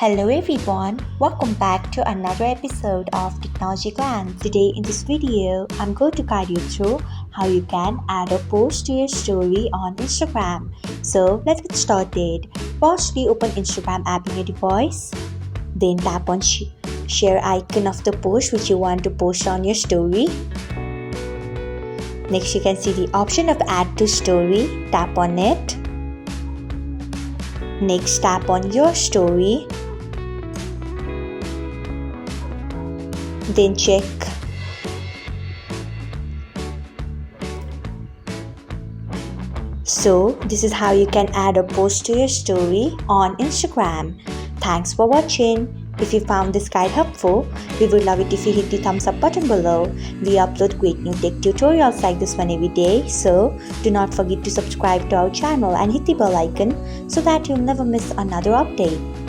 Hello everyone, welcome back to another episode of Technologyglance. Today in this video, I'm going to guide you through how you can add a post to your story on Instagram. So let's get started. Firstly, open Instagram app in your device. Then tap on share icon of the post which you want to post on your story. Next, you can see the option of add to story. Tap on it. Next, tap on your story. Then check So this is how you can add a post to your story on Instagram. Thanks for watching. If you found this guide helpful, we would love it if you hit the thumbs up button below. We upload great new tech tutorials like this one every day, so do not forget to subscribe to our channel and hit the bell icon so that you'll never miss another update.